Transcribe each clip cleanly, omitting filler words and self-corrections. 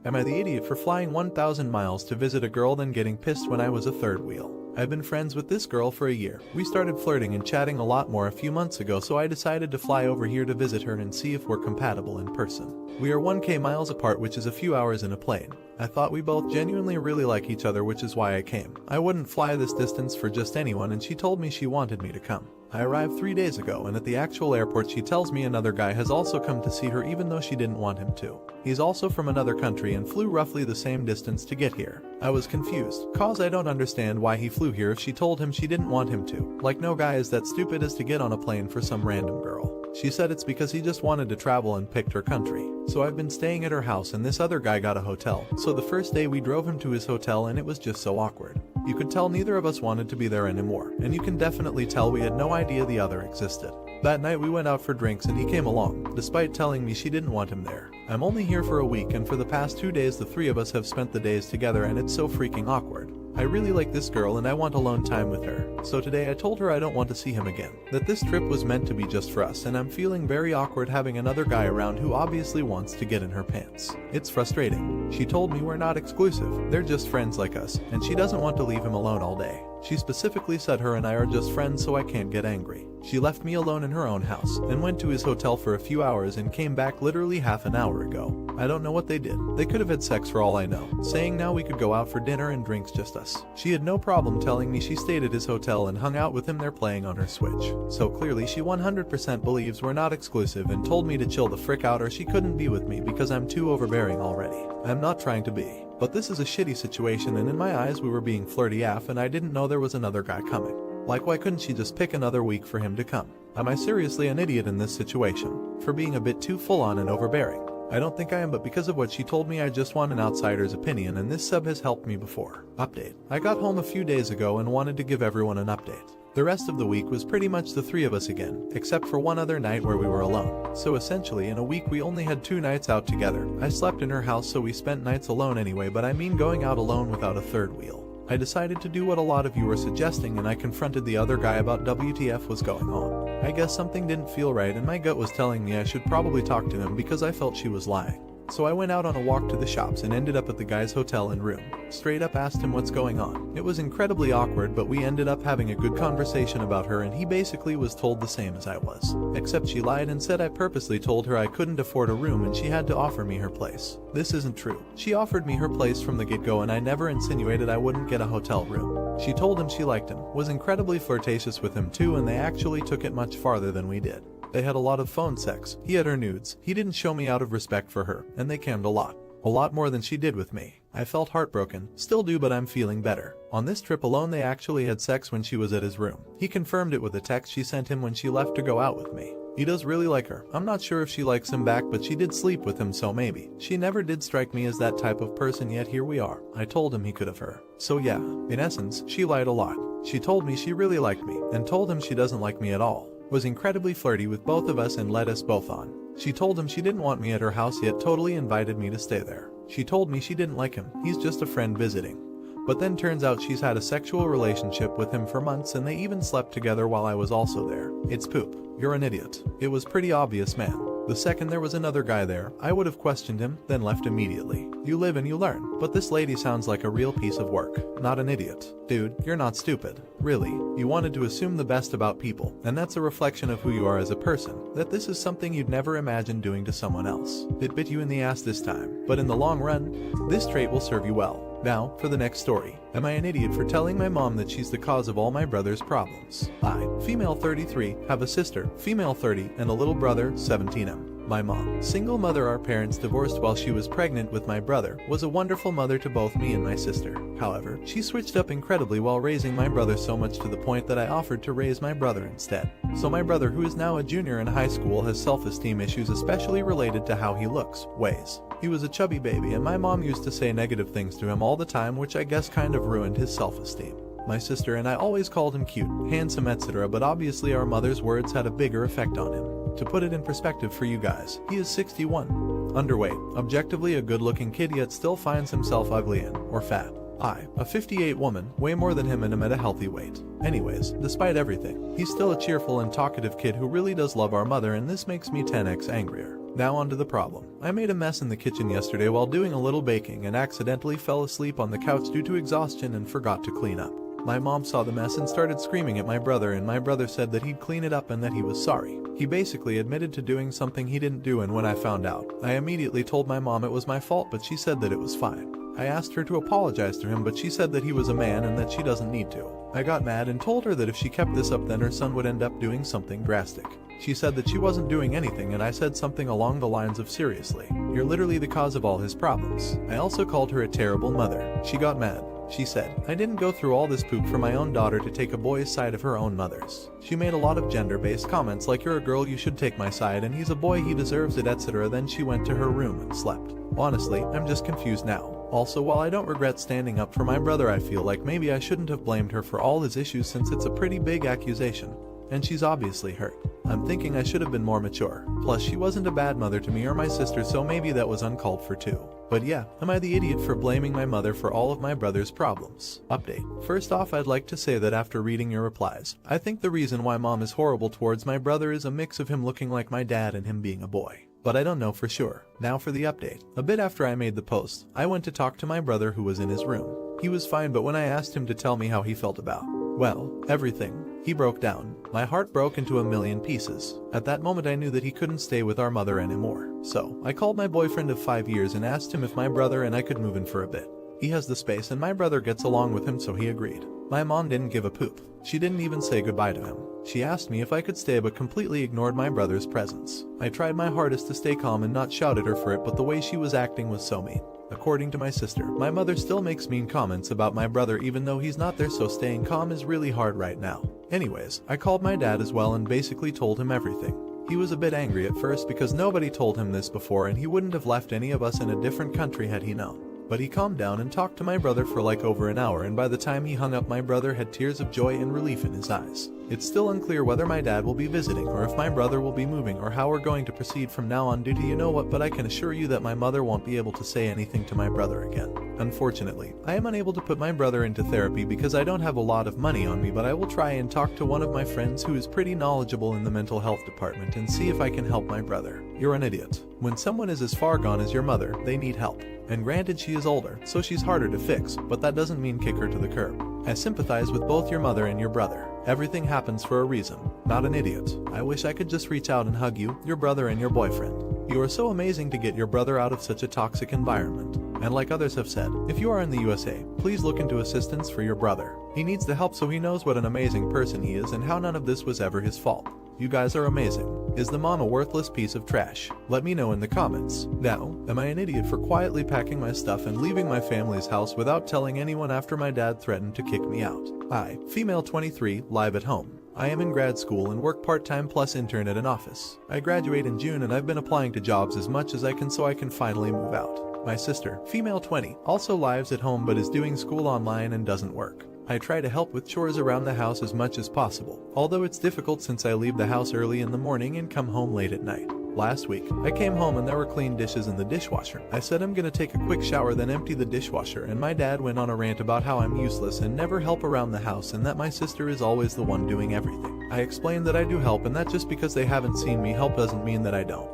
Am I the idiot for flying 1,000 miles to visit a girl then getting pissed when I was a third wheel? I've been friends with this girl for a year. We started flirting and chatting a lot more a few months ago, so I decided to fly over here to visit her and see if we're compatible in person. We are 1k miles apart, which is a few hours in a plane. I thought we both genuinely really like each other, which is why I came. I wouldn't fly this distance for just anyone, and she told me she wanted me to come. I arrived 3 days ago, and at the actual airport she tells me another guy has also come to see her even though she didn't want him to. He's also from another country and flew roughly the same distance to get here. I was confused, cause I don't understand why he flew here if she told him she didn't want him to. Like, no guy is that stupid as to get on a plane for some random girl. She said it's because he just wanted to travel and picked her country. So I've been staying at her house and this other guy got a hotel. So the first day we drove him to his hotel and it was just so awkward. You could tell neither of us wanted to be there anymore, and you can definitely tell we had no idea the other existed. That night we went out for drinks and he came along, despite telling me she didn't want him there. I'm only here for a week, and for the past 2 days the three of us have spent the days together and it's so freaking awkward. I really like this girl and I want alone time with her. So today I told her I don't want to see him again, that this trip was meant to be just for us, and I'm feeling very awkward having another guy around who obviously wants to get in her pants. It's frustrating. She told me we're not exclusive, they're just friends like us, and she doesn't want to leave him alone all day. She specifically said her and I are just friends, so I can't get angry. She left me alone in her own house and went to his hotel for a few hours and came back literally half an hour ago. I don't know what they did. They could have had sex for all I know, saying now we could go out for dinner and drinks, just us. She had no problem telling me she stayed at his hotel and hung out with him there playing on her Switch. So clearly she 100% believes we're not exclusive and told me to chill the frick out or she couldn't be with me because I'm too overbearing already. I'm not trying to be, but this is a shitty situation, and in my eyes we were being flirty AF and I didn't know there was another guy coming. Like, why couldn't she just pick another week for him to come? Am I seriously an idiot in this situation for being a bit too full on and overbearing? I don't think I am, but because of what she told me I just want an outsider's opinion, and this sub has helped me before. Update. I got home a few days ago and wanted to give everyone an update. The rest of the week was pretty much the three of us again, except for one other night where we were alone. So essentially in a week we only had 2 nights out together. I slept in her house, so we spent nights alone anyway, but I mean going out alone without a third wheel. I decided to do what a lot of you were suggesting, and I confronted the other guy about WTF was going on. I guess something didn't feel right and my gut was telling me I should probably talk to him because I felt she was lying. So I went out on a walk to the shops and ended up at the guy's hotel and room. Straight up asked him what's going on. It was incredibly awkward, but we ended up having a good conversation about her, and he basically was told the same as I was. Except she lied and said I purposely told her I couldn't afford a room and she had to offer me her place. This isn't true. She offered me her place from the get-go and I never insinuated I wouldn't get a hotel room. She told him she liked him, was incredibly flirtatious with him too, and they actually took it much farther than we did. They had a lot of phone sex. He had her nudes. He didn't show me out of respect for her, and they cammed a lot. A lot more than she did with me. I felt heartbroken, still do, but I'm feeling better. On this trip alone they actually had sex when she was at his room. He confirmed it with a text she sent him when she left to go out with me. He does really like her. I'm not sure if she likes him back, but she did sleep with him, so maybe. She never did strike me as that type of person, yet here we are. I told him he could have her. So yeah, in essence, she lied a lot. She told me she really liked me, and told him she doesn't like me at all. Was incredibly flirty with both of us and led us both on. She told him she didn't want me at her house, yet totally invited me to stay there. She told me she didn't like him, he's just a friend visiting. But then turns out she's had a sexual relationship with him for months, and they even slept together while I was also there. It's poop. You're an idiot. It was pretty obvious, man. The second there was another guy there, I would have questioned him, then left immediately. You live and you learn. But this lady sounds like a real piece of work. Not an idiot. Dude, you're not stupid. Really. You wanted to assume the best about people, and that's a reflection of who you are as a person, that this is something you'd never imagine doing to someone else. It bit you in the ass this time, but in the long run, this trait will serve you well. Now, for the next story. Am I an idiot for telling my mom that she's the cause of all my brother's problems? I, female 33, have a sister, female 30, and a little brother, 17M. My mom, single mother, our parents divorced while she was pregnant with my brother, was a wonderful mother to both me and my sister. However, she switched up incredibly while raising my brother, so much to the point that I offered to raise my brother instead. So my brother, who is now a junior in high school, has self-esteem issues, especially related to how he looks, weighs. He was a chubby baby, and my mom used to say negative things to him all the time, which I guess kind of ruined his self-esteem. My sister and I always called him cute, handsome, etc., but obviously our mother's words had a bigger effect on him. To put it in perspective for you guys, he is 61. Underweight, objectively a good-looking kid, yet still finds himself ugly and, or fat. I, a 58 woman, weigh more than him and am at a healthy weight. Anyways, despite everything, he's still a cheerful and talkative kid who really does love our mother, and this makes me 10x angrier. Now onto the problem. I made a mess in the kitchen yesterday while doing a little baking and accidentally fell asleep on the couch due to exhaustion and forgot to clean up. My mom saw the mess and started screaming at my brother, and my brother said that he'd clean it up and that he was sorry. He basically admitted to doing something he didn't do, and when I found out, I immediately told my mom it was my fault, but she said that it was fine. I asked her to apologize to him, but she said that he was a man and that she doesn't need to. I got mad and told her that if she kept this up then her son would end up doing something drastic. She said that she wasn't doing anything, and I said something along the lines of, seriously, you're literally the cause of all his problems. I also called her a terrible mother. She got mad. She said, I didn't go through all this poop for my own daughter to take a boy's side of her own mother's. She made a lot of gender-based comments like, you're a girl, you should take my side, and he's a boy, he deserves it, etc. Then she went to her room and slept. Honestly, I'm just confused now. Also, while I don't regret standing up for my brother, I feel like maybe I shouldn't have blamed her for all his issues since it's a pretty big accusation, and she's obviously hurt. I'm thinking I should have been more mature. Plus, she wasn't a bad mother to me or my sister, so maybe that was uncalled for too. But yeah, am I the idiot for blaming my mother for all of my brother's problems? Update. First off, I'd like to say that after reading your replies, I think the reason why mom is horrible towards my brother is a mix of him looking like my dad and him being a boy. But I don't know for sure. Now for the update. A bit after I made the post, I went to talk to my brother who was in his room. He was fine, but when I asked him to tell me how he felt about, well, everything, he broke down. My heart broke into a million pieces. At that moment I knew that he couldn't stay with our mother anymore. So, I called my boyfriend of 5 years and asked him if my brother and I could move in for a bit. He has the space and my brother gets along with him, so he agreed. My mom didn't give a poop. She didn't even say goodbye to him. She asked me if I could stay but completely ignored my brother's presence. I tried my hardest to stay calm and not shout at her for it, but the way she was acting was so mean. According to my sister, my mother still makes mean comments about my brother even though he's not there, so staying calm is really hard right now. Anyways, I called my dad as well and basically told him everything. He was a bit angry at first because nobody told him this before and he wouldn't have left any of us in a different country had he known. But he calmed down and talked to my brother for like over an hour, and by the time he hung up my brother had tears of joy and relief in his eyes. It's still unclear whether my dad will be visiting or if my brother will be moving or how we're going to proceed from now on due to you know what, but I can assure you that my mother won't be able to say anything to my brother again. Unfortunately, I am unable to put my brother into therapy because I don't have a lot of money on me, but I will try and talk to one of my friends who is pretty knowledgeable in the mental health department and see if I can help my brother. You're an idiot. When someone is as far gone as your mother, they need help. And granted, she is older, so she's harder to fix, but that doesn't mean kick her to the curb. I sympathize with both your mother and your brother. Everything happens for a reason. Not an idiot. I wish I could just reach out and hug you, your brother and your boyfriend. You are so amazing to get your brother out of such a toxic environment. And like others have said, if you are in the USA, please look into assistance for your brother. He needs the help so he knows what an amazing person he is and how none of this was ever his fault. You guys are amazing. Is the mom a worthless piece of trash? Let me know in the comments. Now, am I an idiot for quietly packing my stuff and leaving my family's house without telling anyone after my dad threatened to kick me out? I, female 23, live at home. I am in grad school and work part-time plus intern at an office. I graduate in June and I've been applying to jobs as much as I can so I can finally move out. My sister, female 20, also lives at home but is doing school online and doesn't work. I try to help with chores around the house as much as possible, although it's difficult since I leave the house early in the morning and come home late at night. Last week, I came home and there were clean dishes in the dishwasher. I said I'm gonna take a quick shower then empty the dishwasher, and my dad went on a rant about how I'm useless and never help around the house and that my sister is always the one doing everything. I explained that I do help and that just because they haven't seen me help doesn't mean that I don't.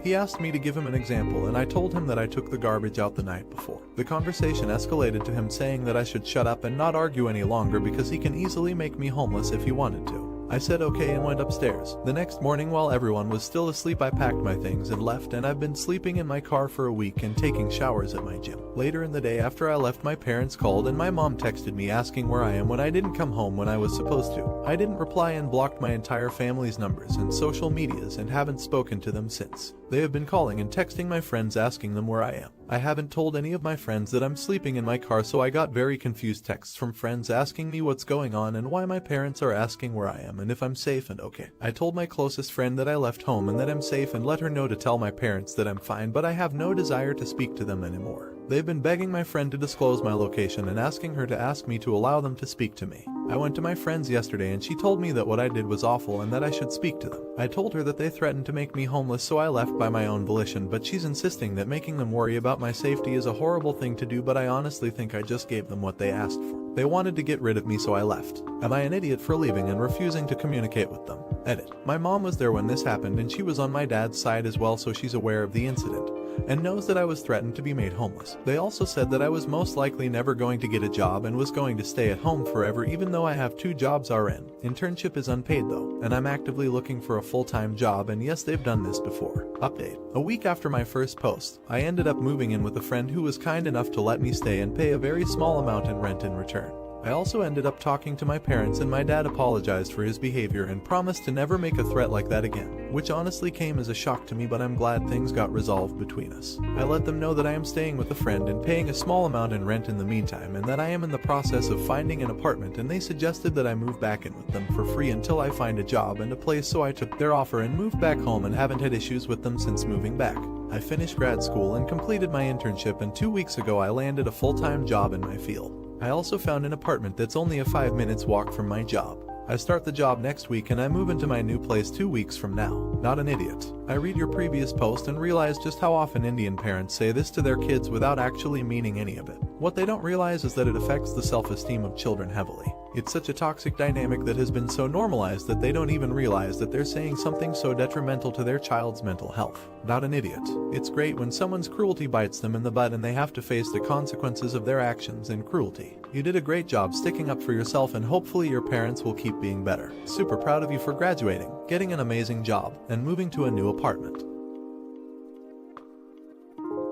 He asked me to give him an example and I told him that I took the garbage out the night before. The conversation escalated to him saying that I should shut up and not argue any longer because he can easily make me homeless if he wanted to. I said okay and went upstairs. The next morning while everyone was still asleep I packed my things and left, and I've been sleeping in my car for a week and taking showers at my gym. Later in the day after I left, my parents called and my mom texted me asking where I am when I didn't come home when I was supposed to. I didn't reply and blocked my entire family's numbers and social medias and haven't spoken to them since. They have been calling and texting my friends asking them where I am. I haven't told any of my friends that I'm sleeping in my car, so I got very confused texts from friends asking me what's going on and why my parents are asking where I am and if I'm safe and okay. I told my closest friend that I left home and that I'm safe and let her know to tell my parents that I'm fine, but I have no desire to speak to them anymore. They've been begging my friend to disclose my location and asking her to ask me to allow them to speak to me. I went to my friends yesterday and she told me that what I did was awful and that I should speak to them. I told her that they threatened to make me homeless, so I left by my own volition, but she's insisting that making them worry about my safety is a horrible thing to do, but I honestly think I just gave them what they asked for. They wanted to get rid of me, so I left. Am I an idiot for leaving and refusing to communicate with them? Edit. My mom was there when this happened and she was on my dad's side as well, so she's aware of the incident and knows that I was threatened to be made homeless. They also said that I was most likely never going to get a job and was going to stay at home forever, even though I have 2 jobs RN. Internship is unpaid though, and I'm actively looking for a full-time job, and yes, they've done this before. Update. A week after my first post, I ended up moving in with a friend who was kind enough to let me stay and pay a very small amount in rent in return. I also ended up talking to my parents, and my dad apologized for his behavior and promised to never make a threat like that again, which honestly came as a shock to me, but I'm glad things got resolved between us. I let them know that I am staying with a friend and paying a small amount in rent in the meantime, and that I am in the process of finding an apartment, and they suggested that I move back in with them for free until I find a job and a place, so I took their offer and moved back home and haven't had issues with them since moving back. I finished grad school and completed my internship, and 2 weeks ago I landed a full-time job in my field. I also found an apartment that's only a 5 minutes walk from my job. I start the job next week and I move into my new place 2 weeks from now. Not an idiot. I read your previous post and realize just how often Indian parents say this to their kids without actually meaning any of it. What they don't realize is that it affects the self-esteem of children heavily. It's such a toxic dynamic that has been so normalized that they don't even realize that they're saying something so detrimental to their child's mental health. Not an idiot. It's great when someone's cruelty bites them in the butt and they have to face the consequences of their actions and cruelty. You did a great job sticking up for yourself, and hopefully your parents will keep being better. Super proud of you for graduating, getting an amazing job, and moving to a new apartment.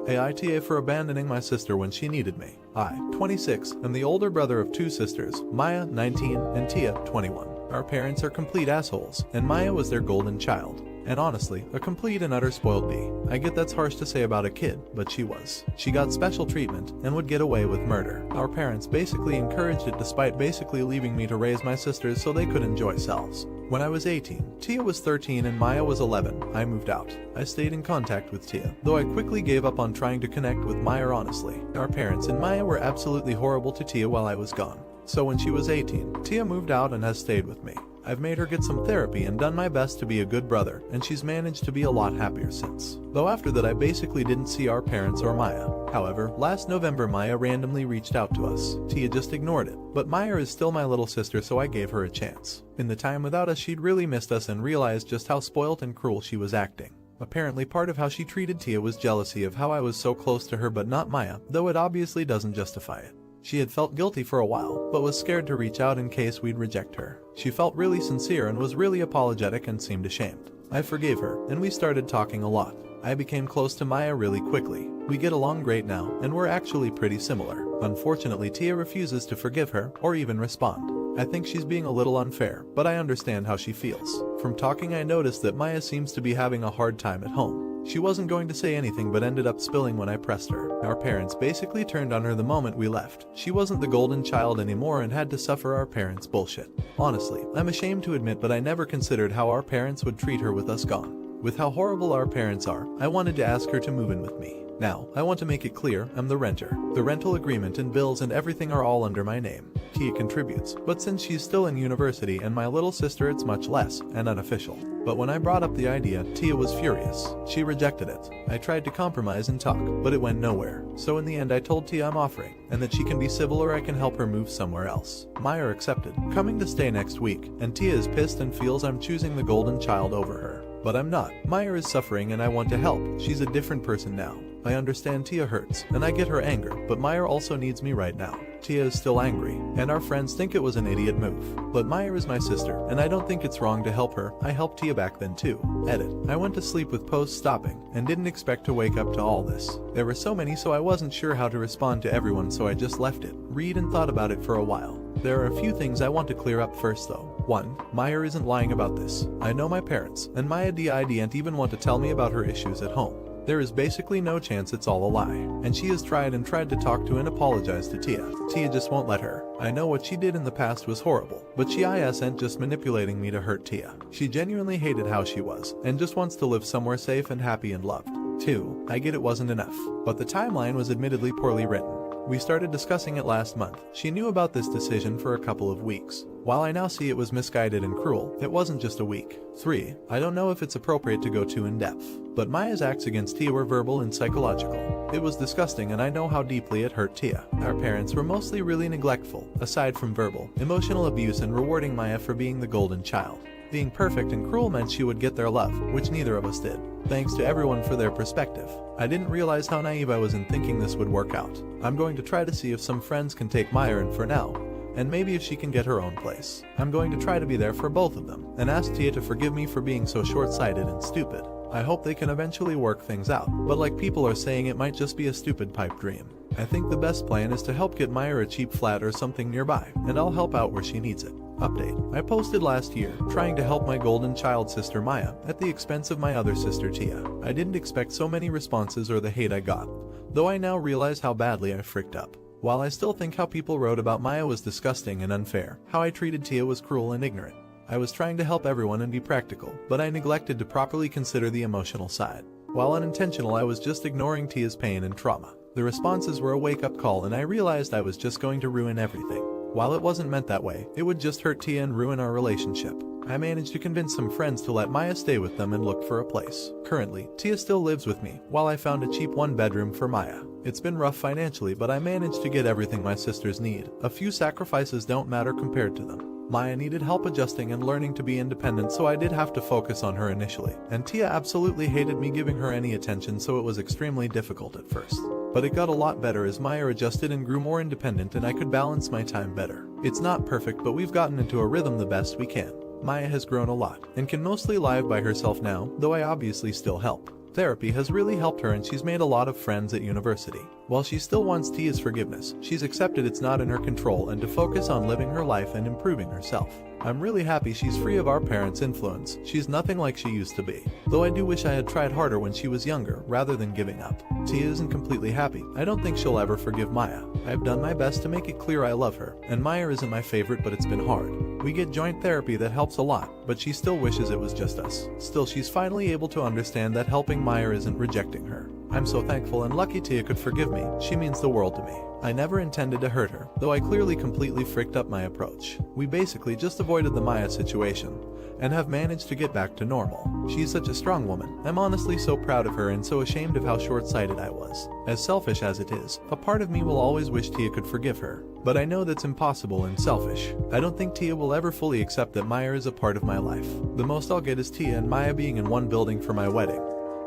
AITA for abandoning my sister when she needed me. I, 26, am the older brother of 2 sisters, Maya, 19, and Tia, 21. Our parents are complete assholes, and Maya was their golden child. And honestly, a complete and utter spoiled bee. I get that's harsh to say about a kid, but she was. She got special treatment and would get away with murder. Our parents basically encouraged it, despite basically leaving me to raise my sisters so they could enjoy selves. When I was 18, Tia was 13 and Maya was 11, I moved out. I stayed in contact with Tia, though I quickly gave up on trying to connect with Maya honestly. Our parents and Maya were absolutely horrible to Tia while I was gone. So when she was 18, Tia moved out and has stayed with me. I've made her get some therapy and done my best to be a good brother, and she's managed to be a lot happier since. Though after that I basically didn't see our parents or Maya. However, last November Maya randomly reached out to us. Tia just ignored it, but Maya is still my little sister, so I gave her a chance. In the time without us she'd really missed us and realized just how spoilt and cruel she was acting. Apparently part of how she treated Tia was jealousy of how I was so close to her, but not Maya, though it obviously doesn't justify it. She had felt guilty for a while, but was scared to reach out in case we'd reject her. She felt really sincere and was really apologetic and seemed ashamed. I forgave her, and we started talking a lot. I became close to Maya really quickly. We get along great now, and we're actually pretty similar. Unfortunately, Tia refuses to forgive her, or even respond. I think she's being a little unfair, but I understand how she feels. From talking I noticed that Maya seems to be having a hard time at home. She wasn't going to say anything but ended up spilling when I pressed her. Our parents basically turned on her the moment we left. She wasn't the golden child anymore and had to suffer our parents' bullshit. Honestly, I'm ashamed to admit, but I never considered how our parents would treat her with us gone. With how horrible our parents are, I wanted to ask her to move in with me. Now, I want to make it clear, I'm the renter. The rental agreement and bills and everything are all under my name. Tia contributes, but since she's still in university and my little sister, it's much less and unofficial. But when I brought up the idea, Tia was furious. She rejected it. I tried to compromise and talk, but it went nowhere. So in the end I told Tia I'm offering, and that she can be civil or I can help her move somewhere else. Maya accepted, coming to stay next week, and Tia is pissed and feels I'm choosing the golden child over her. But I'm not. Maya is suffering and I want to help. She's a different person now. I understand Tia hurts, and I get her anger, but Maya also needs me right now. Tia is still angry, and our friends think it was an idiot move. But Maya is my sister, and I don't think it's wrong to help her. I helped Tia back then too. Edit. I went to sleep with posts stopping, and didn't expect to wake up to all this. There were so many, so I wasn't sure how to respond to everyone, so I just left it. Read and thought about it for a while. There are a few things I want to clear up first though. 1. Maya isn't lying about this. I know my parents, and Maya didn't even want to tell me about her issues at home. There is basically no chance it's all a lie, and she has tried to talk to and apologize to Tia. Tia just won't let her. I know what she did in the past was horrible, but she isn't just manipulating me to hurt Tia. She genuinely hated how she was, and just wants to live somewhere safe and happy and loved. 2. I get it wasn't enough, but the timeline was admittedly poorly written. We started discussing it last month. She knew about this decision for a couple of weeks. While I now see it was misguided and cruel, it wasn't just a week. 3. I don't know if it's appropriate to go too in-depth, but Maya's acts against Tia were verbal and psychological. It was disgusting, and I know how deeply it hurt Tia. Our parents were mostly really neglectful, aside from verbal, emotional abuse and rewarding Maya for being the golden child. Being perfect and cruel meant she would get their love, which neither of us did. Thanks to everyone for their perspective. I didn't realize how naive I was in thinking this would work out. I'm going to try to see if some friends can take Maya in for now, and maybe if she can get her own place. I'm going to try to be there for both of them, and ask Tia to forgive me for being so short-sighted and stupid. I hope they can eventually work things out, but like people are saying, it might just be a stupid pipe dream. I think the best plan is to help get Maya a cheap flat or something nearby, and I'll help out where she needs it. Update. I posted last year, trying to help my golden child sister Maya, at the expense of my other sister Tia. I didn't expect so many responses or the hate I got, though I now realize how badly I fricked up. While I still think how people wrote about Maya was disgusting and unfair, how I treated Tia was cruel and ignorant. I was trying to help everyone and be practical, but I neglected to properly consider the emotional side. While unintentional, I was just ignoring Tia's pain and trauma. The responses were a wake-up call, and I realized I was just going to ruin everything. While it wasn't meant that way, it would just hurt Tia and ruin our relationship. I managed to convince some friends to let Maya stay with them and looked for a place. Currently, Tia still lives with me, while I found a cheap one-bedroom for Maya. It's been rough financially, but I managed to get everything my sisters need. A few sacrifices don't matter compared to them. Maya needed help adjusting and learning to be independent, so I did have to focus on her initially. And Tia absolutely hated me giving her any attention, so it was extremely difficult at first. But it got a lot better as Maya adjusted and grew more independent, and I could balance my time better. It's not perfect, but we've gotten into a rhythm the best we can. Maya has grown a lot, and can mostly live by herself now, though I obviously still help. Therapy has really helped her, and she's made a lot of friends at university. While she still wants Tia's forgiveness, she's accepted it's not in her control and to focus on living her life and improving herself. I'm really happy she's free of our parents' influence. She's nothing like she used to be. Though I do wish I had tried harder when she was younger, rather than giving up. Tia isn't completely happy. I don't think she'll ever forgive Maya. I've done my best to make it clear I love her, and Maya isn't my favorite, but it's been hard. We get joint therapy that helps a lot, but she still wishes it was just us. Still, she's finally able to understand that helping Maya isn't rejecting her. I'm so thankful and lucky Tia could forgive me. She means the world to me. I never intended to hurt her, though I clearly completely fricked up my approach. We basically just avoided the Maya situation, and have managed to get back to normal. She's such a strong woman. I'm honestly so proud of her and so ashamed of how short-sighted I was. As selfish as it is, a part of me will always wish Tia could forgive her. But I know that's impossible and selfish. I don't think Tia will ever fully accept that Maya is a part of my life. The most I'll get is Tia and Maya being in one building for my wedding.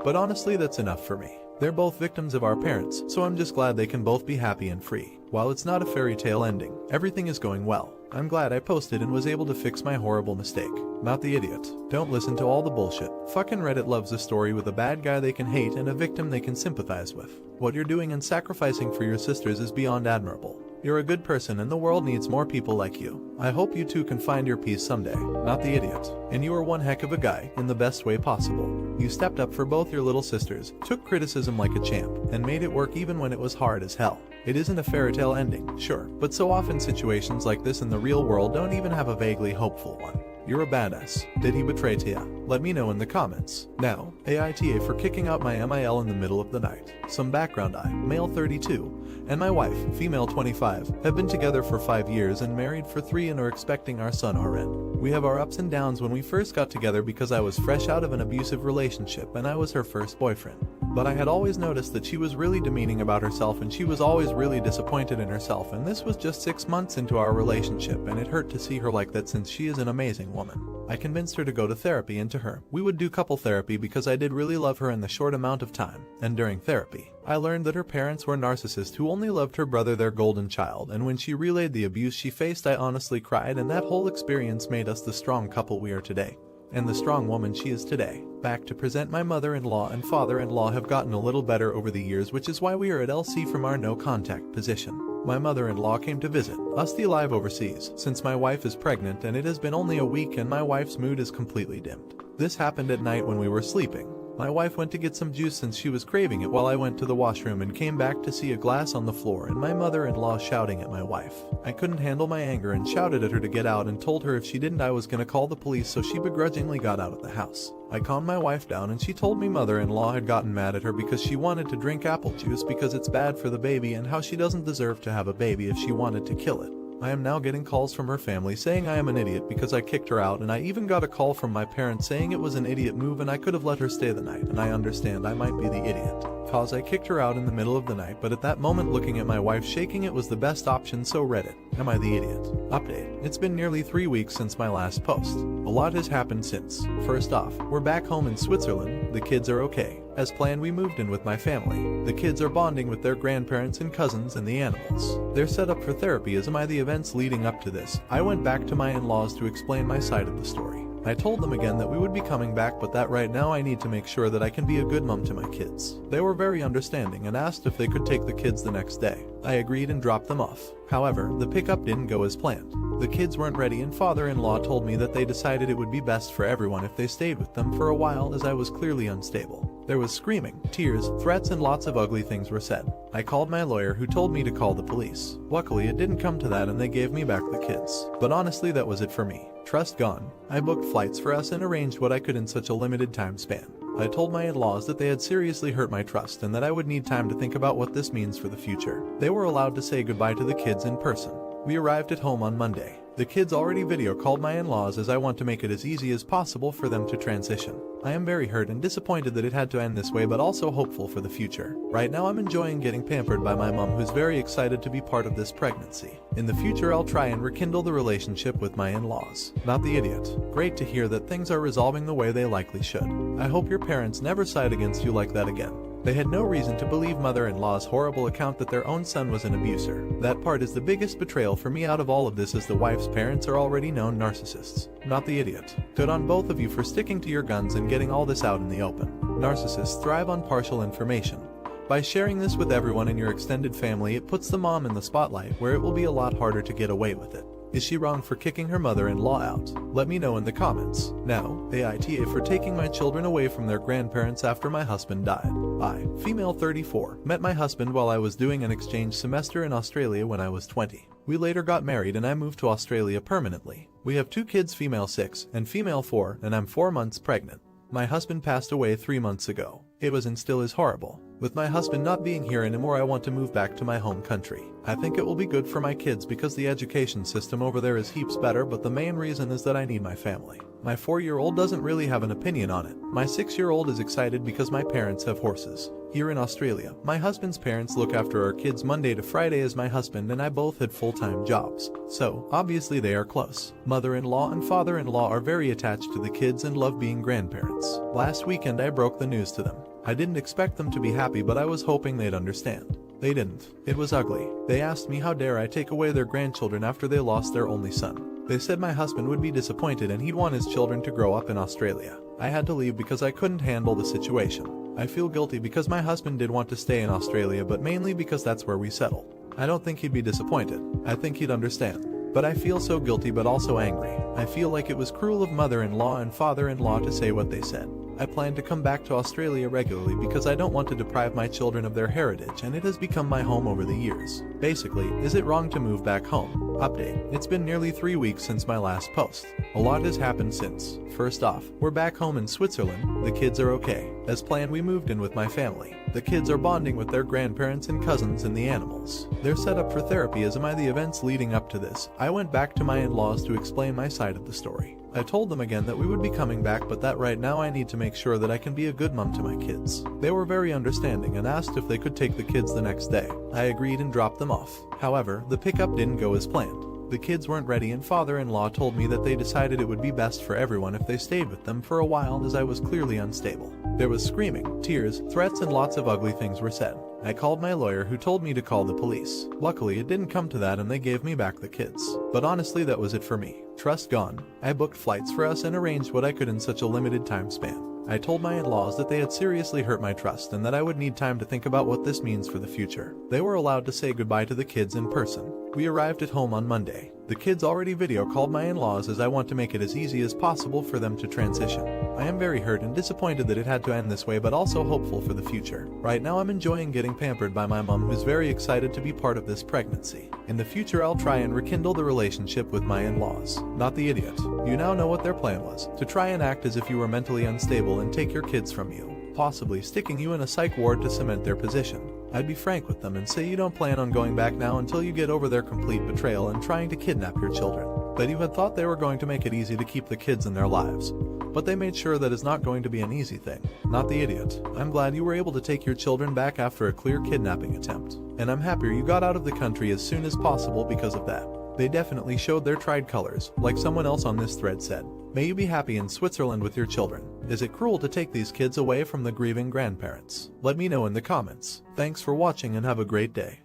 But honestly, that's enough for me. They're both victims of our parents, so I'm just glad they can both be happy and free. While it's not a fairy tale ending, everything is going well. I'm glad I posted and was able to fix my horrible mistake. Not the idiot. Don't listen to all the bullshit. Fucking Reddit loves a story with a bad guy they can hate and a victim they can sympathize with. What you're doing and sacrificing for your sisters is beyond admirable. You're a good person and the world needs more people like you. I hope you too can find your peace someday. Not the idiot. And you are one heck of a guy, in the best way possible. You stepped up for both your little sisters, took criticism like a champ, and made it work even when it was hard as hell. It isn't a fairy tale ending, sure, but so often situations like this in the real world don't even have a vaguely hopeful one. You're a badass. Did he betray Tia? Let me know in the comments. Now, AITA for kicking out my MIL in the middle of the night. Some background: I, male 32, and my wife, female 25, have been together for 5 years and married for 3 and are expecting our son RN. We have our ups and downs. When we first got together, because I was fresh out of an abusive relationship and I was her first boyfriend. But I had always noticed that she was really demeaning about herself and she was always really disappointed in herself, and this was just 6 months into our relationship, and it hurt to see her like that since she is an amazing woman. I convinced her to go to therapy, and to her, we would do couple therapy because I did really love her in the short amount of time. And during therapy, I learned that her parents were narcissists who only loved her brother, their golden child, and when she relayed the abuse she faced, I honestly cried, and that whole experience made us the strong couple we are today. And the strong woman she is today. Back to present, my mother-in-law and father-in-law have gotten a little better over the years, which is why we are at LC from our no-contact position. My mother-in-law came to visit us alive overseas, since my wife is pregnant, and it has been only a week and my wife's mood is completely dimmed. This happened at night when we were sleeping. My wife went to get some juice since she was craving it, while I went to the washroom and came back to see a glass on the floor and my mother-in-law shouting at my wife. I couldn't handle my anger and shouted at her to get out and told her if she didn't I was gonna call the police, so she begrudgingly got out of the house. I calmed my wife down and she told me mother-in-law had gotten mad at her because she wanted to drink apple juice because it's bad for the baby, and how she doesn't deserve to have a baby if she wanted to kill it. I am now getting calls from her family saying I am an idiot because I kicked her out, and I even got a call from my parents saying it was an idiot move and I could have let her stay the night, and I understand I might be the idiot cause I kicked her out in the middle of the night, but at that moment looking at my wife shaking, it was the best option, so Reddit, am I the idiot? Update. It's been nearly 3 weeks since my last post. A lot has happened since. First off, we're back home in Switzerland, the kids are okay. As planned, we moved in with my family. The kids are bonding with their grandparents and cousins and the animals. They're set up for therapy as am I. The events leading up to this, I went back to my in-laws to explain my side of the story. I told them again that we would be coming back, but that right now I need to make sure that I can be a good mom to my kids. They were very understanding and asked if they could take the kids the next day. I agreed and dropped them off. However, the pickup didn't go as planned. The kids weren't ready and father-in-law told me that they decided it would be best for everyone if they stayed with them for a while as I was clearly unstable. There was screaming, tears, threats, and lots of ugly things were said. I called my lawyer who told me to call the police. Luckily it didn't come to that and they gave me back the kids. But honestly that was it for me. Trust gone. I booked flights for us and arranged what I could in such a limited time span. I told my in-laws that they had seriously hurt my trust and that I would need time to think about what this means for the future. They were allowed to say goodbye to the kids in person. We arrived at home on Monday. The kids already video called my in-laws as I want to make it as easy as possible for them to transition. I am very hurt and disappointed that it had to end this way, but also hopeful for the future. Right now I'm enjoying getting pampered by my mom, who's very excited to be part of this pregnancy. In the future I'll try and rekindle the relationship with my in-laws. Not the idiot. Great to hear that things are resolving the way they likely should. I hope your parents never side against you like that again. They had no reason to believe mother-in-law's horrible account that their own son was an abuser. That part is the biggest betrayal for me out of all of this, as the wife's parents are already known narcissists. Not the idiot. Good on both of you for sticking to your guns and getting all this out in the open. Narcissists thrive on partial information. By sharing this with everyone in your extended family, it puts the mom in the spotlight, where it will be a lot harder to get away with it. Is she wrong for kicking her mother-in-law out? Let me know in the comments. Now, AITA for taking my children away from their grandparents after my husband died. I, female 34, met my husband while I was doing an exchange semester in Australia when I was 20. We later got married and I moved to Australia permanently. We have 2 kids, female 6 and female 4, and I'm 4 months pregnant. My husband passed away 3 months ago. It was and still is horrible. With my husband not being here anymore, I want to move back to my home country. I think it will be good for my kids because the education system over there is heaps better, but the main reason is that I need my family. My 4-year-old doesn't really have an opinion on it. My 6-year-old is excited because my parents have horses. Here in Australia, my husband's parents look after our kids Monday to Friday, as my husband and I both had full-time jobs. So, obviously they are close. Mother-in-law and father-in-law are very attached to the kids and love being grandparents. Last weekend I broke the news to them. I didn't expect them to be happy, but I was hoping they'd understand. They didn't. It was ugly. They asked me how dare I take away their grandchildren after they lost their only son. They said my husband would be disappointed and he'd want his children to grow up in Australia. I had to leave because I couldn't handle the situation. I feel guilty because my husband did want to stay in Australia, but mainly because that's where we settled. I don't think he'd be disappointed. I think he'd understand. But I feel so guilty but also angry. I feel like it was cruel of mother-in-law and father-in-law to say what they said. I plan to come back to Australia regularly because I don't want to deprive my children of their heritage, and it has become my home over the years. Basically, is it wrong to move back home? Update. It's been nearly 3 weeks since my last post. A lot has happened since. First off, we're back home in Switzerland. The kids are okay. As planned, we moved in with my family. The kids are bonding with their grandparents and cousins and the animals. They're set up for therapy as am I. The events leading up to this, I went back to my in-laws to explain my side of the story. I told them again that we would be coming back, but that right now I need to make sure that I can be a good mom to my kids. They were very understanding and asked if they could take the kids the next day. I agreed and dropped them off. However, the pickup didn't go as planned. The kids weren't ready and father-in-law told me that they decided it would be best for everyone if they stayed with them for a while, as I was clearly unstable. There was screaming, tears, threats, and lots of ugly things were said. I called my lawyer who told me to call the police. Luckily it didn't come to that and they gave me back the kids. But honestly that was it for me. Trust gone. I booked flights for us and arranged what I could in such a limited time span. I told my in-laws that they had seriously hurt my trust and that I would need time to think about what this means for the future. They were allowed to say goodbye to the kids in person. We arrived at home on Monday. The kids already video called my in-laws as I want to make it as easy as possible for them to transition. I am very hurt and disappointed that it had to end this way, but also hopeful for the future. Right now I'm enjoying getting pampered by my mom, who's very excited to be part of this pregnancy. In the future I'll try and rekindle the relationship with my in-laws. Not the idiot. You now know what their plan was, to try and act as if you were mentally unstable and take your kids from you, possibly sticking you in a psych ward to cement their position. I'd be frank with them and say you don't plan on going back now until you get over their complete betrayal and trying to kidnap your children. That you had thought they were going to make it easy to keep the kids in their lives. But they made sure that is not going to be an easy thing. Not the idiot. I'm glad you were able to take your children back after a clear kidnapping attempt. And I'm happier you got out of the country as soon as possible because of that. They definitely showed their tried colors, like someone else on this thread said. May you be happy in Switzerland with your children. Is it cruel to take these kids away from the grieving grandparents? Let me know in the comments. Thanks for watching and have a great day.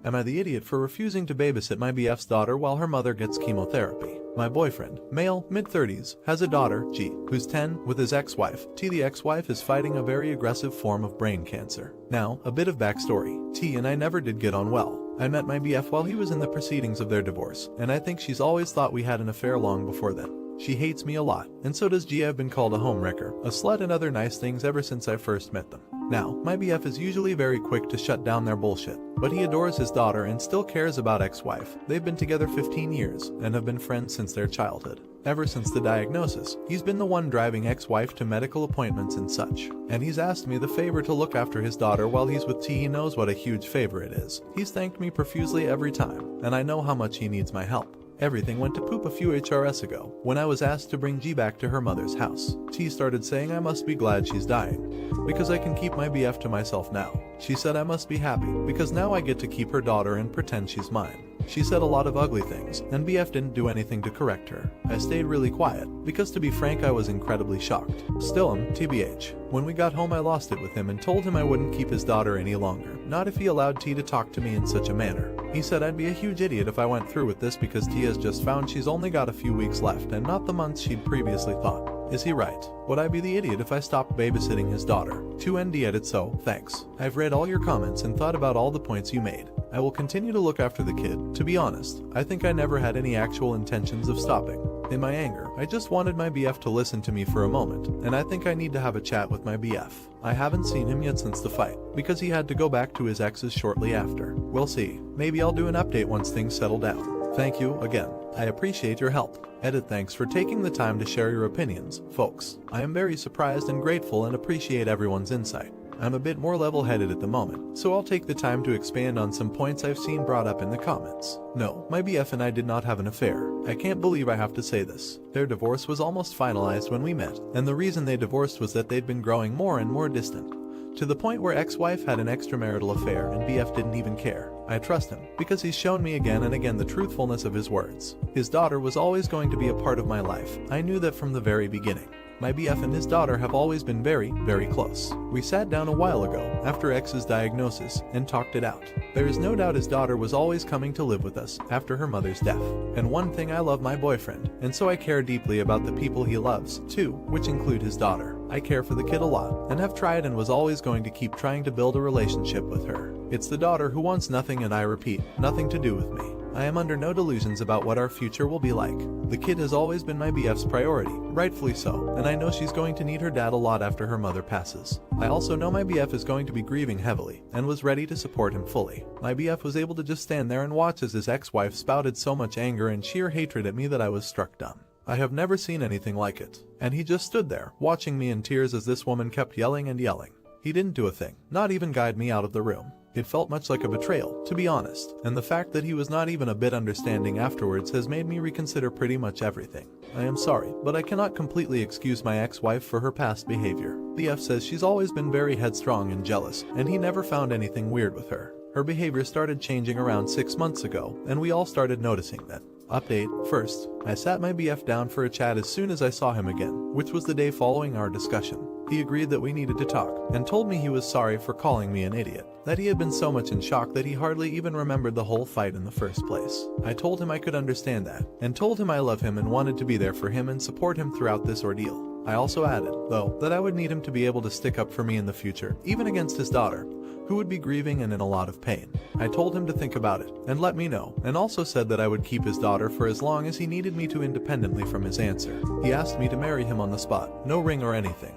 Am I the idiot for refusing to babysit my BF's daughter while her mother gets chemotherapy? My boyfriend, male, mid-30s, has a daughter, G, who's 10, with his ex-wife. T, the ex-wife, is fighting a very aggressive form of brain cancer. Now, a bit of backstory. T and I never did get on well. I met my BF while he was in the proceedings of their divorce, and I think she's always thought we had an affair long before then. She hates me a lot, and so does G. I've been called a homewrecker, a slut, and other nice things ever since I first met them. Now, my BF is usually very quick to shut down their bullshit, but he adores his daughter and still cares about ex-wife. They've been together 15 years and have been friends since their childhood. Ever since the diagnosis, he's been the one driving ex-wife to medical appointments and such, and he's asked me the favor to look after his daughter while he's with T. He knows what a huge favor it is. He's thanked me profusely every time, and I know how much he needs my help. Everything went to poop a few HRS ago, when I was asked to bring G back to her mother's house. T started saying I must be glad she's dying, because I can keep my BF to myself now. She said I must be happy, because now I get to keep her daughter and pretend she's mine. She said a lot of ugly things, and BF didn't do anything to correct her. I stayed really quiet, because to be frank I was incredibly shocked. Still TBH. When we got home I lost it with him and told him I wouldn't keep his daughter any longer, not if he allowed T to talk to me in such a manner. He said I'd be a huge idiot if I went through with this because T has just found she's only got a few weeks left and not the months she'd previously thought. Is he right? Would I be the idiot if I stopped babysitting his daughter? 2ND edit. So, thanks. I've read all your comments and thought about all the points you made. I will continue to look after the kid. To be honest, I think I never had any actual intentions of stopping. In my anger, I just wanted my BF to listen to me for a moment, and I think I need to have a chat with my BF. I haven't seen him yet since the fight, because he had to go back to his exes shortly after. We'll see. Maybe I'll do an update once things settle down. Thank you again. I appreciate your help. Edit. Thanks for taking the time to share your opinions, folks. I am very surprised and grateful and appreciate everyone's insight. I'm a bit more level-headed at the moment, so I'll take the time to expand on some points I've seen brought up in the comments. No, my BF and I did not have an affair. I can't believe I have to say this. Their divorce was almost finalized when we met, and the reason they divorced was that they'd been growing more and more distant, to the point where ex-wife had an extramarital affair and BF didn't even care. I trust him, because he's shown me again and again the truthfulness of his words. His daughter was always going to be a part of my life. I knew that from the very beginning. My BF and his daughter have always been very, very close. We sat down a while ago, after X's diagnosis, and talked it out. There is no doubt his daughter was always coming to live with us, after her mother's death. And one thing, I love my boyfriend, and so I care deeply about the people he loves, too, which include his daughter. I care for the kid a lot, and have tried and was always going to keep trying to build a relationship with her. It's the daughter who wants nothing, and I repeat, nothing to do with me. I am under no delusions about what our future will be like. The kid has always been my BF's priority, rightfully so, and I know she's going to need her dad a lot after her mother passes. I also know my BF is going to be grieving heavily, and was ready to support him fully. My BF was able to just stand there and watch as his ex-wife spouted so much anger and sheer hatred at me that I was struck dumb. I have never seen anything like it. And he just stood there, watching me in tears as this woman kept yelling and yelling. He didn't do a thing, not even guide me out of the room. It felt much like a betrayal, to be honest, and the fact that he was not even a bit understanding afterwards has made me reconsider pretty much everything. I am sorry, but I cannot completely excuse my ex-wife for her past behavior. BF says she's always been very headstrong and jealous, and he never found anything weird with her. Her behavior started changing around 6 months ago, and we all started noticing that. Update. First, I sat my BF down for a chat as soon as I saw him again, which was the day following our discussion. He agreed that we needed to talk, and told me he was sorry for calling me an idiot, that he had been so much in shock that he hardly even remembered the whole fight in the first place. I told him I could understand that, and told him I love him and wanted to be there for him and support him throughout this ordeal. I also added, though, that I would need him to be able to stick up for me in the future, even against his daughter, who would be grieving and in a lot of pain. I told him to think about it, and let me know, and also said that I would keep his daughter for as long as he needed me to independently from his answer. He asked me to marry him on the spot, no ring or anything.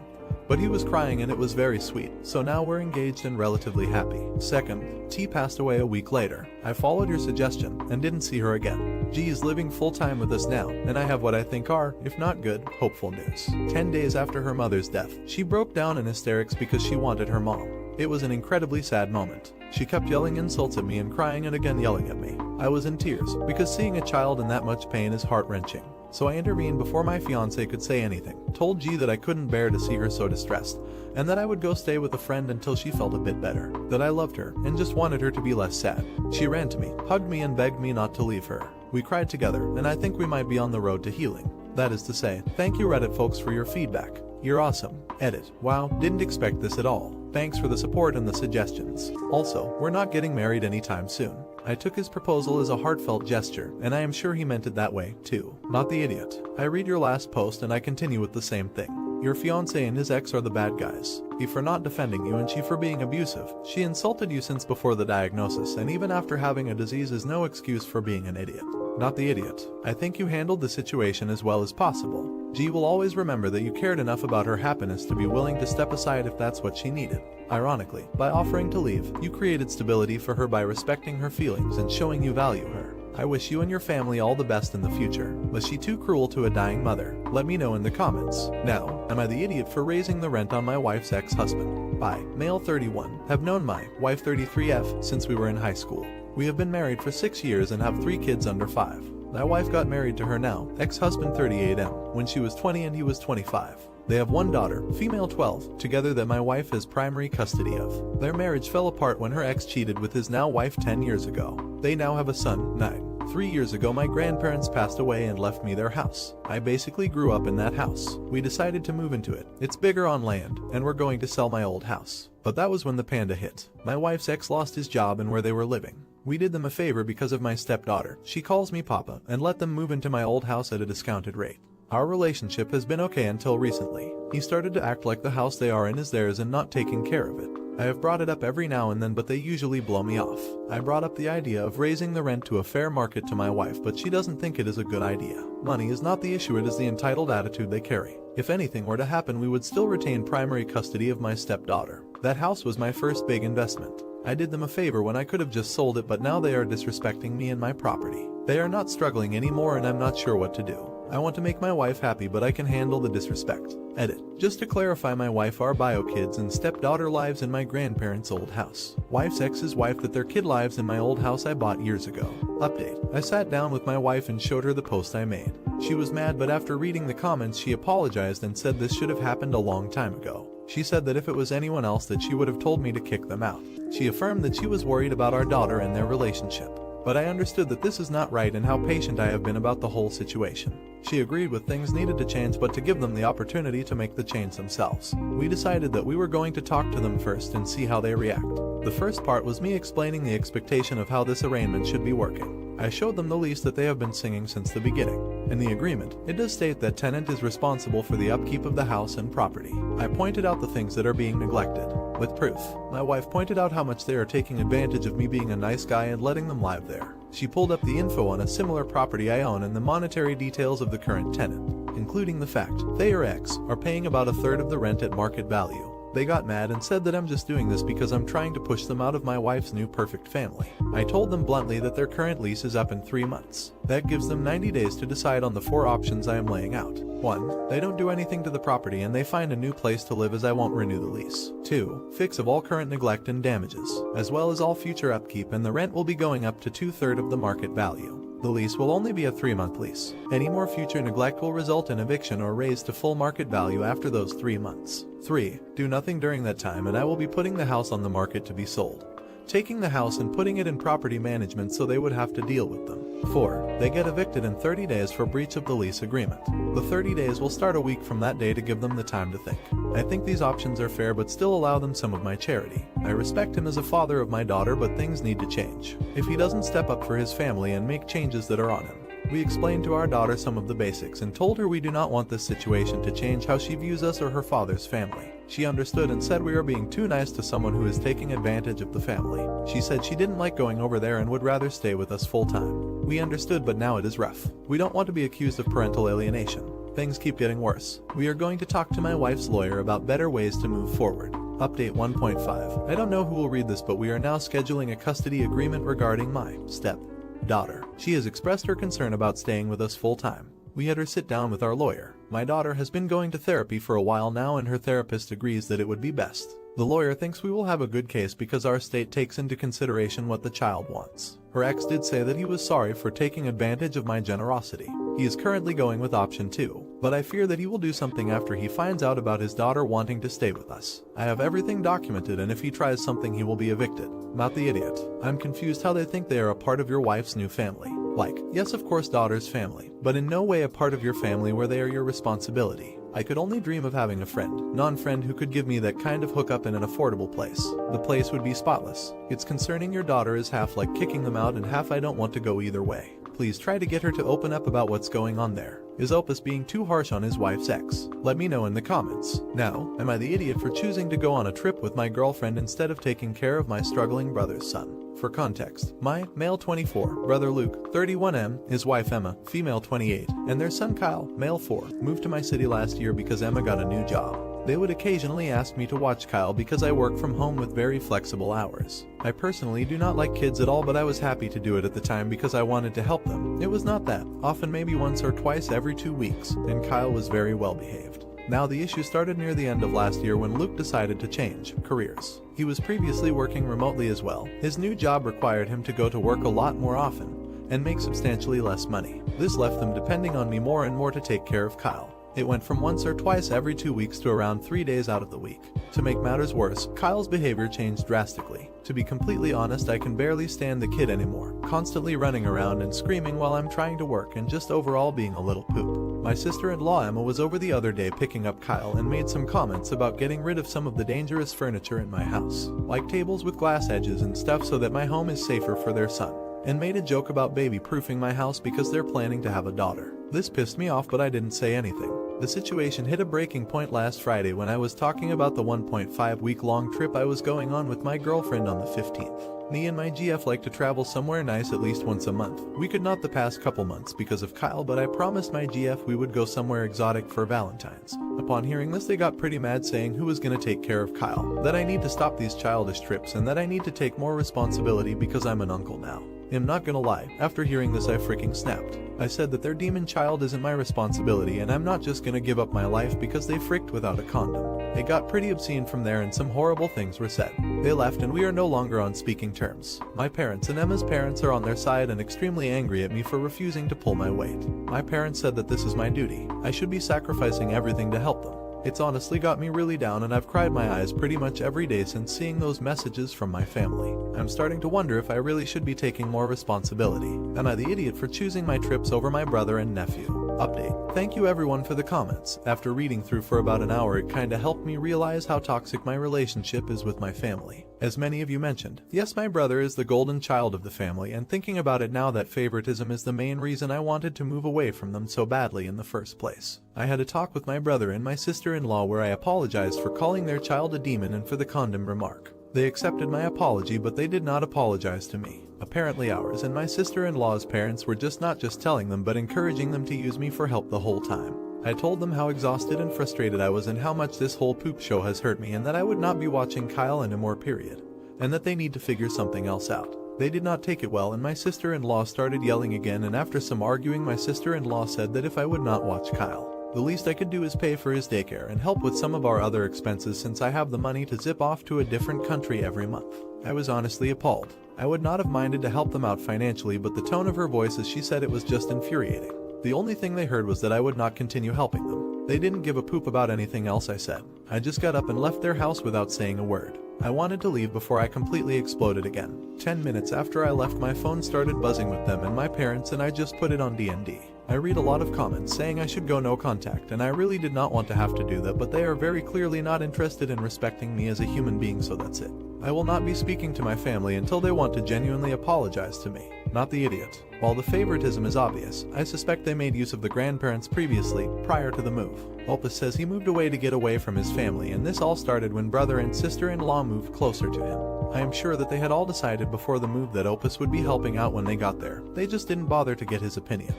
But he was crying and it was very sweet, so now we're engaged and relatively happy. Second, T passed away a week later. I followed your suggestion, and didn't see her again. G is living full-time with us now, and I have what I think are, if not good, hopeful news. 10 days after her mother's death, she broke down in hysterics because she wanted her mom. It was an incredibly sad moment. She kept yelling insults at me and crying and again yelling at me. I was in tears, because seeing a child in that much pain is heart-wrenching. So I intervened before my fiance could say anything, told G that I couldn't bear to see her so distressed, and that I would go stay with a friend until she felt a bit better, that I loved her, and just wanted her to be less sad. She ran to me, hugged me and begged me not to leave her. We cried together, and I think we might be on the road to healing. That is to say, thank you Reddit folks for your feedback. You're awesome. Edit. Wow, didn't expect this at all. Thanks for the support and the suggestions. Also, we're not getting married anytime soon. I took his proposal as a heartfelt gesture, and I am sure he meant it that way, too. Not the idiot. I read your last post and I continue with the same thing. Your fiancé and his ex are the bad guys. He for not defending you and she for being abusive. She insulted you since before the diagnosis, and even after having a disease is no excuse for being an idiot. Not the idiot. I think you handled the situation as well as possible. G will always remember that you cared enough about her happiness to be willing to step aside if that's what she needed. Ironically, by offering to leave, you created stability for her by respecting her feelings and showing you value her. I wish you and your family all the best in the future. Was she too cruel to a dying mother? Let me know in the comments. Now, am I the idiot for raising the rent on my wife's ex-husband? Bye. Male 31. Have known my wife 33F since we were in high school. We have been married for 6 years and have 3 kids under 5. My wife got married to her now, ex-husband 38M, when she was 20 and he was 25. They have 1 daughter, female 12, together that my wife has primary custody of. Their marriage fell apart when her ex cheated with his now wife 10 years ago. They now have a son, 9. 3 years ago my grandparents passed away and left me their house. I basically grew up in that house. We decided to move into it. It's bigger on land, and we're going to sell my old house. But that was when the panda hit. My wife's ex lost his job and where they were living. We did them a favor because of my stepdaughter. She calls me Papa, and let them move into my old house at a discounted rate. Our relationship has been okay until recently. He started to act like the house they are in is theirs and not taking care of it. I have brought it up every now and then, but they usually blow me off. I brought up the idea of raising the rent to a fair market to my wife, but she doesn't think it is a good idea. Money is not the issue, it is the entitled attitude they carry. If anything were to happen, we would still retain primary custody of my stepdaughter. That house was my first big investment. I did them a favor when I could have just sold it, but now they are disrespecting me and my property. They are not struggling anymore and I'm not sure what to do. I want to make my wife happy, but I can handle the disrespect. Edit. Just to clarify, my wife are bio kids and stepdaughter lives in my grandparents' old house. Wife's ex's wife that their kid lives in my old house I bought years ago. Update. I sat down with my wife and showed her the post I made. She was mad, but after reading the comments she apologized and said this should have happened a long time ago. She said that if it was anyone else that she would have told me to kick them out. She affirmed that she was worried about our daughter and their relationship. But I understood that this is not right and how patient I have been about the whole situation. She agreed with things needed to change, but to give them the opportunity to make the change themselves. We decided that we were going to talk to them first and see how they react. The first part was me explaining the expectation of how this arrangement should be working. I showed them the lease that they have been singing since the beginning. In the agreement, it does state that tenant is responsible for the upkeep of the house and property. I pointed out the things that are being neglected. With proof, my wife pointed out how much they are taking advantage of me being a nice guy and letting them live there. She pulled up the info on a similar property I own and the monetary details of the current tenant, including the fact they or ex are paying about a third of the rent at market value. They got mad and said that I'm just doing this because I'm trying to push them out of my wife's new perfect family. I told them bluntly that their current lease is up in 3 months. That gives them 90 days to decide on the 4 options I am laying out. 1. They don't do anything to the property and they find a new place to live as I won't renew the lease. 2. Fix of all current neglect and damages, as well as all future upkeep, and the rent will be going up to 2/3 of the market value. The lease will only be a 3-month lease. Any more future neglect will result in eviction or raised to full market value after those 3 months. 3. Do nothing during that time and I will be putting the house on the market to be sold. Taking the house and putting it in property management so they would have to deal with them. 4. They get evicted in 30 days for breach of the lease agreement. The 30 days will start a week from that day to give them the time to think. I think these options are fair but still allow them some of my charity. I respect him as a father of my daughter, but things need to change. If he doesn't step up for his family and make changes that are on him. We explained to our daughter some of the basics and told her we do not want this situation to change how she views us or her father's family. She understood and said we are being too nice to someone who is taking advantage of the family. She said she didn't like going over there and would rather stay with us full time. We understood, but now it is rough. We don't want to be accused of parental alienation. Things keep getting worse. We are going to talk to my wife's lawyer about better ways to move forward. Update 1.5. I don't know who will read this, but we are now scheduling a custody agreement regarding my stepdaughter. She has expressed her concern about staying with us full time. We had her sit down with our lawyer. My daughter has been going to therapy for a while now and her therapist agrees that it would be best. The lawyer thinks we will have a good case because our state takes into consideration what the child wants. Her ex did say that he was sorry for taking advantage of my generosity. He is currently going with option 2, but I fear that he will do something after he finds out about his daughter wanting to stay with us. I have everything documented, and if he tries something he will be evicted. Not the idiot. I'm confused how they think they are a part of your wife's new family. Like, yes of course daughter's family, but in no way a part of your family where they are your responsibility. I could only dream of having a friend, non-friend who could give me that kind of hookup in an affordable place. The place would be spotless. It's concerning your daughter is half like kicking them out and half I don't want to go either way. Please try to get her to open up about what's going on there. Is Opus being too harsh on his wife's ex? Let me know in the comments. Now, am I the idiot for choosing to go on a trip with my girlfriend instead of taking care of my struggling brother's son? For context, my male 24, brother Luke, 31M, his wife Emma, female 28, and their son Kyle, male 4, moved to my city last year because Emma got a new job. They would occasionally ask me to watch Kyle because I work from home with very flexible hours. I personally do not like kids at all, but I was happy to do it at the time because I wanted to help them. It was not that often, maybe once or twice every 2 weeks, and Kyle was very well behaved. Now the issue started near the end of last year when Luke decided to change careers. He was previously working remotely as well. His new job required him to go to work a lot more often and make substantially less money. This left them depending on me more and more to take care of Kyle. It went from once or twice every 2 weeks to around 3 days out of the week. To make matters worse, Kyle's behavior changed drastically. To be completely honest, I can barely stand the kid anymore, constantly running around and screaming while I'm trying to work and just overall being a little poop. My sister-in-law Emma was over the other day picking up Kyle and made some comments about getting rid of some of the dangerous furniture in my house, like tables with glass edges and stuff so that my home is safer for their son, and made a joke about baby-proofing my house because they're planning to have a daughter. This pissed me off, but I didn't say anything. The situation hit a breaking point last Friday when I was talking about the 1.5-week-long trip I was going on with my girlfriend on the 15th. Me and my GF like to travel somewhere nice at least once a month. We could not the past couple months because of Kyle, but I promised my GF we would go somewhere exotic for Valentine's. Upon hearing this, they got pretty mad, saying who was going to take care of Kyle, that I need to stop these childish trips, and that I need to take more responsibility because I'm an uncle now. I'm not gonna lie, after hearing this I freaking snapped. I said that their demon child isn't my responsibility and I'm not just gonna give up my life because they fricked without a condom. It got pretty obscene from there and some horrible things were said. They left and we are no longer on speaking terms. My parents and Emma's parents are on their side and extremely angry at me for refusing to pull my weight. My parents said that this is my duty. I should be sacrificing everything to help them. It's honestly got me really down and I've cried my eyes pretty much every day since seeing those messages from my family. I'm starting to wonder if I really should be taking more responsibility. Am I the idiot for choosing my trips over my brother and nephew? Update. Thank you everyone for the comments. After reading through for about an hour, it kinda helped me realize how toxic my relationship is with my family. As many of you mentioned, yes, my brother is the golden child of the family, and thinking about it now, that favoritism is the main reason I wanted to move away from them so badly in the first place. I had a talk with my brother and my sister-in-law where I apologized for calling their child a demon and for the condom remark. They accepted my apology, but they did not apologize to me. Apparently ours and my sister-in-law's parents were not just telling them but encouraging them to use me for help the whole time. I told them how exhausted and frustrated I was and how much this whole poop show has hurt me and that I would not be watching Kyle anymore, period, and that they need to figure something else out. They did not take it well and my sister-in-law started yelling again, and after some arguing my sister-in-law said that if I would not watch Kyle, the least I could do is pay for his daycare and help with some of our other expenses since I have the money to zip off to a different country every month. I was honestly appalled. I would not have minded to help them out financially, but the tone of her voice as she said it was just infuriating. The only thing they heard was that I would not continue helping them. They didn't give a poop about anything else I said. I just got up and left their house without saying a word. I wanted to leave before I completely exploded again. 10 minutes after I left, my phone started buzzing with them and my parents, and I just put it on DND. I read a lot of comments saying I should go no contact, and I really did not want to have to do that, but they are very clearly not interested in respecting me as a human being, so that's it. I will not be speaking to my family until they want to genuinely apologize to me. Not the idiot. While the favoritism is obvious, I suspect they made use of the grandparents previously, prior to the move. Opus says he moved away to get away from his family, and this all started when brother and sister-in-law moved closer to him. I am sure that they had all decided before the move that Opus would be helping out when they got there. They just didn't bother to get his opinion.